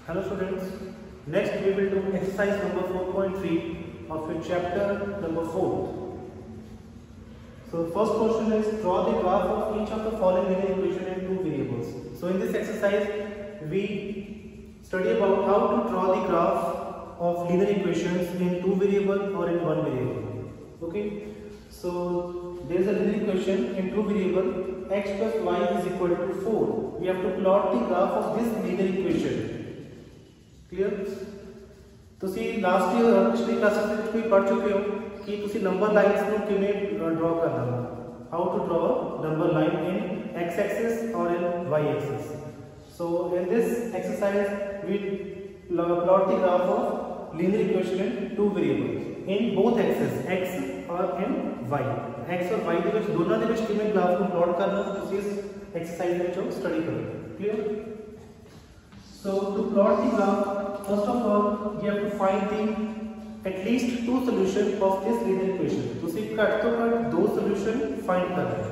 Hello students, next we will do exercise number 4.3 of your chapter number 4. So first question is draw the graph of each of the following linear equation in two variables. So in this exercise we study about how to draw the graph of linear equations in two variable or in one variable. Okay, so there is a linear equation in two variable x plus y is equal to 4. We have to plot the graph of this linear equation. Clear ਤੁਸੀਂ last year ਪਿਛਲੀ classes ਦੇ ਵਿੱਚ ਵੀ ਪੜ੍ਹ ਚੁੱਕੇ ਹੋ ਕਿ ਤੁਸੀਂ number lines ਨੂੰ ਕਿਵੇਂ ਡਰਾ ਕਰਨਾ ਹੈ ਹਾਊ ਟੂ ਡਰਾ number line in x axis or in y axis. So in this exercise we plot the graph of linear equation in two variables in both axes x or in y. x और y ਦੇ ਵਿੱਚ ਦੋਨਾਂ ਦੇ ਵਿੱਚ ਕਿਵੇਂ graph ਨੂੰ plot ਕਰਨਾ ਤੁਸੀਂ ਇਸ ਐਕਸਰਸਾਈਜ਼ ਦੇ ਵਿੱਚ ਸਟੱਡੀ ਕਰੋ. Clear. So to plot the graph, first of all we have to find the at least two solutions of this linear equation. तुसी घट तो घट दो solution find करना है,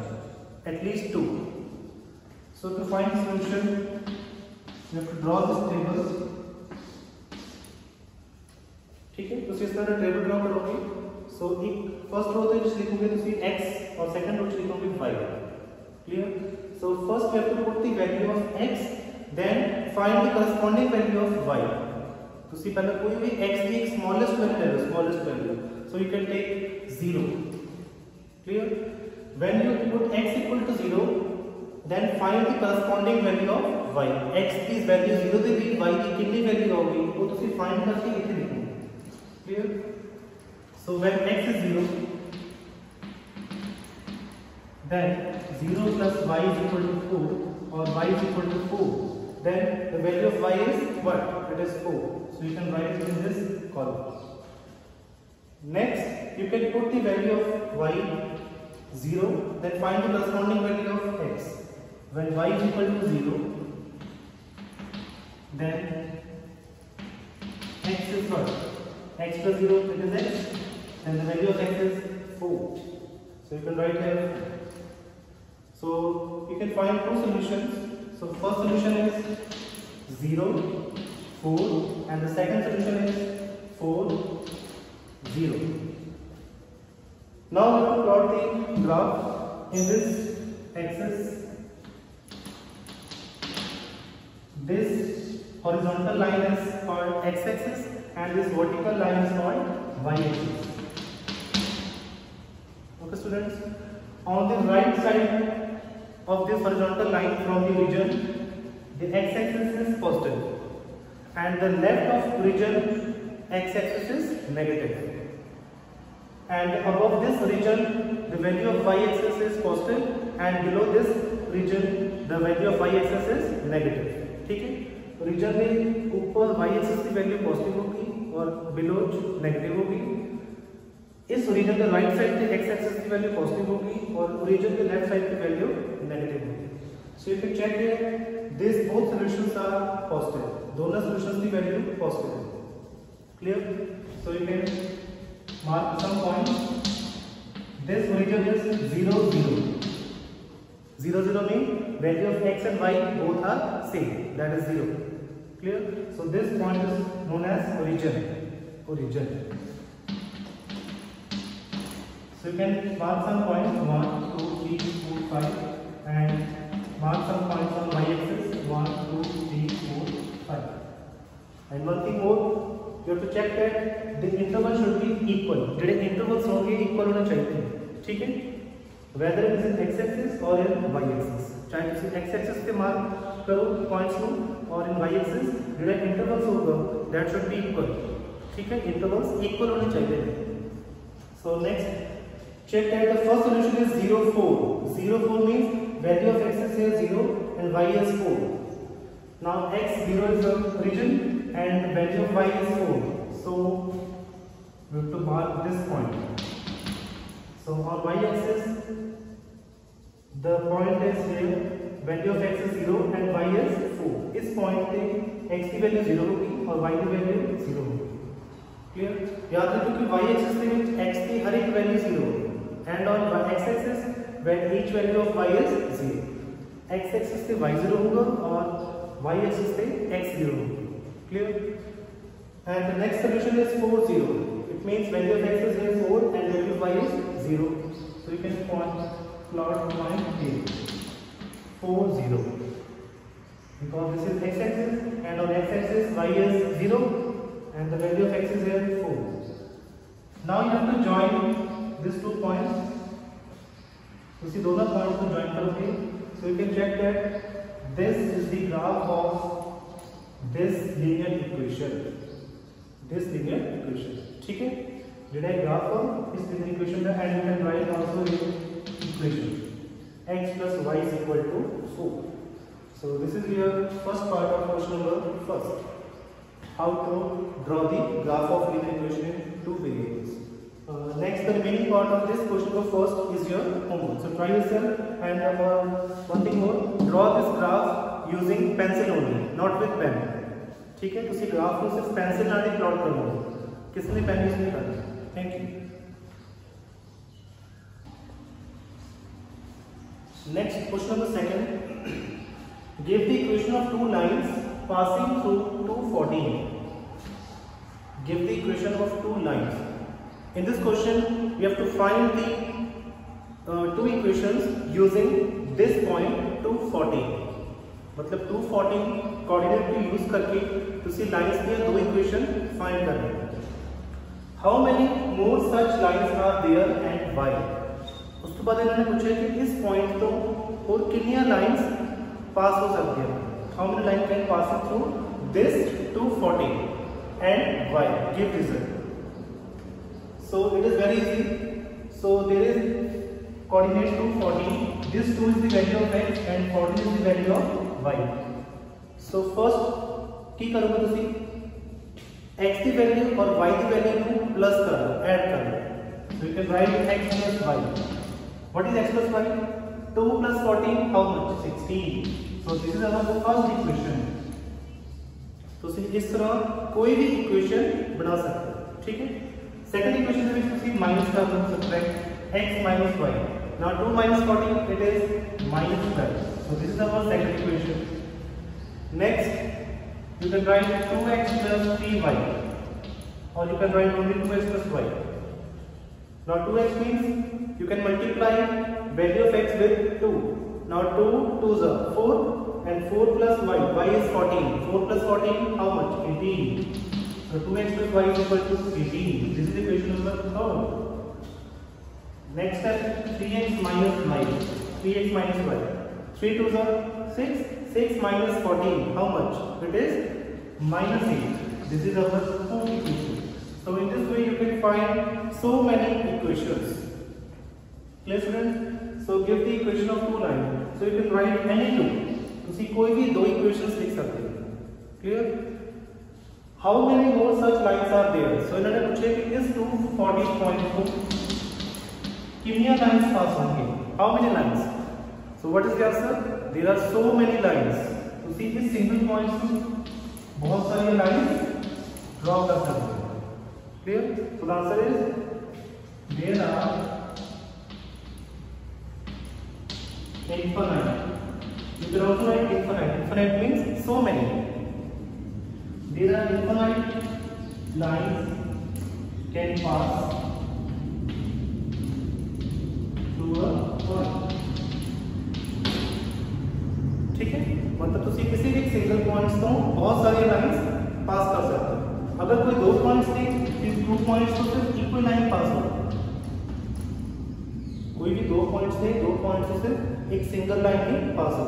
at least two. So to find solution you have to draw this table. ठीक है, तुसी इस तरह टेबल ड्रॉ करोगे. So एक फर्स्ट रो पे लिखोगे तुसी x और सेकंड रो पे लिखोगे y. Clear? So first we have to put the value of x, then find the corresponding value of y. तुसी पहले कोई भी x की एक smallest value ले लो, smallest value. So you can take 0. Clear? When you put x equal to 0, then find the corresponding value of y. x की value 0 देगी, y की कितनी value होगी वो तुसी find करके इसे लिखोगे. Clear? So when x is 0, then 0 plus y is equal to 4 or y is equal to 4. Then the value of y is what? It is 4. So you can write it in this column. Next, you can put the value of y 0, then find the corresponding value of x. When y is equal to 0, then x is what? X plus 0 it is x, and the value of x is 4. So you can write here. So you can find two solutions. So first solution is 0, 4 and the second solution is 4, 0. Now we have to plot the graph in this axis. This horizontal line is called x-axis and this vertical line is called y-axis. Okay students, on the right side of this horizontal line from the region, the x-axis is positive and the left of region x-axis is negative, and above this region the value of y-axis is positive and below this region the value of y-axis is negative. ठीक है, reason में ऊपर y-axis की value positive होगी और below negative होगी. इस region के राइट साइड पे x एक्सिस की वैल्यू पॉजिटिव होगी और रीजन के लेफ्ट साइड की वैल्यू नेगेटिव होगी. So you can check here this both solutions are positive. दोनों सॉल्यूशंस की वैल्यू पॉजिटिव है. Clear? So you can mark some points. This region is 0 0. 0 0 means value of x and y both are same, that is 0. Clear? So this point is known as origin. Origin. So you can mark some points 1, 2, 3, 4, 5 and mark some points on y-axis 1, 2, 3, 4, 5. And one thing more, you have to check that the interval should be equal. जेडे intervals होंगे equal होना चाहिए. ठीक है? Whether it is in x-axis or in y-axis. चाहे किसी x-axis पे mark करो points को और in y-axis जेडे intervals होगा that should be equal. ठीक है? Intervals equal होने चाहिए. So next. Check that the first solution is 0 4. 0 4 means value of x is here 0 and y is 4. Now x 0 is the region and value of y is 4. So we have to mark this point. So on y axis the point is here, value of x is 0 and y is 4. इस point पे x की value 0 होगी और y की value 0 होगी. Clear? याद रखो कि y axis पे x की हर एक value 0 होगी. And on x axis when each value of y is 0, x axis पे y 0 होगा और y axis पे x 0 होगा. Clear? And the next solution is 4, 0. It means value of x is here 4 and value of y is 0. So you can plot point A. 4, 0. Because this is x-axis and on x-axis y is 0 and the value of x is here 4. Now you have to join these 2 points. So see those points to join करोगे. So you can check that this is the graph of this linear equation. This linear equation. ठीक है? जेड़ा graph of इस linear equation का and you can write also the equation x plus y is equal to 4. So this is your first part of question number first. How to draw the graph of linear equation in 2 variables. Next, the remaining part of this question number first is your homework. So try yourself and one thing more, draw this graph using pencil only, not with pen. ठीक है? तो इसी graph को सिर्फ pencil ਨਾਲ ही plot करोगे. किसने pen use नहीं करना? Thank you. Next, question number second. Give the equation of 2 lines passing through 214. Give the equation of 2 lines. In this question, we have to find the 2 equations using this point 214. मतलब 214 coordinate को use करके तुसी lines की 2 equation find करनी है. How many more such lines are there and why? उसके बाद इन्होंने पूछा कि इस पॉइंट तो और कितनी लाइंस पास हो सकती है. How many lines can pass through this 214 and why? Give reason. So it is very easy. So there is coordinate 214. This 2 is the value of x and 14 is the value of y. So first की करोगे तुसी x की value और y की value को plus करो, add करो. So you can write x plus y. What is x plus y? 2 plus 14 how much? 16. So this is our first equation. तो इस तरह कोई भी इक्वेशन बना सकते हो. ठीक है? Second equation is which minus का subtract x minus y. Now 2 minus 14 it is minus 12. So this is our second equation. Next you can write 2x plus 3y or you can write only 2x plus y. Now 2x means you can multiply value of x with 2. Now 2 2s are 4 and 4 plus y. Y is 14. 4 plus 14 how much? 18. So 2x plus y is equal to 18. This is equation number 4. Next step 3x minus y. 3x minus y. 3 2s are 6. 6 minus 14 how much? It is minus 8. This is our fourth equation. So in this way you can find so many equations. Clear students? So give the equation of 2 lines. So you can write any 2. तुसी कोई भी 2 equations लिख सकते हो. Clear? How many more such lines are there? So इन्होंने पूछे कि इस 214 पॉइंट को कितनी लाइंस पास होंगे? How many lines? So what is the answer? There are so many lines. उसी इस सिंगल पॉइंट से बहुत सारी लाइंस ड्रॉ कर सकते हो. Clear? So the answer is there are infinite. You can also write infinite. Infinite means so many. There are infinite lines can pass through a point. ठीक है? मतलब तुसी किसी भी सिंगल पॉइंट्स तो बहुत सारी लाइंस पास कर सकते हो. अगर कोई 2 पॉइंट्स थे, इस 2 पॉइंट्स तो सिर्फ इक्वल लाइन पास हो. कोई भी 2 पॉइंट्स थे, 2 पॉइंट्स से सिर्फ एक सिंगल लाइन ही पास हो.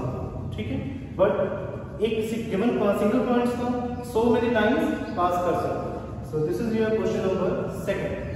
ठीक है? बट एक गिवन सिंगल पॉइंट्स तो so many lines pass कर सकते हो. So this is your question number second.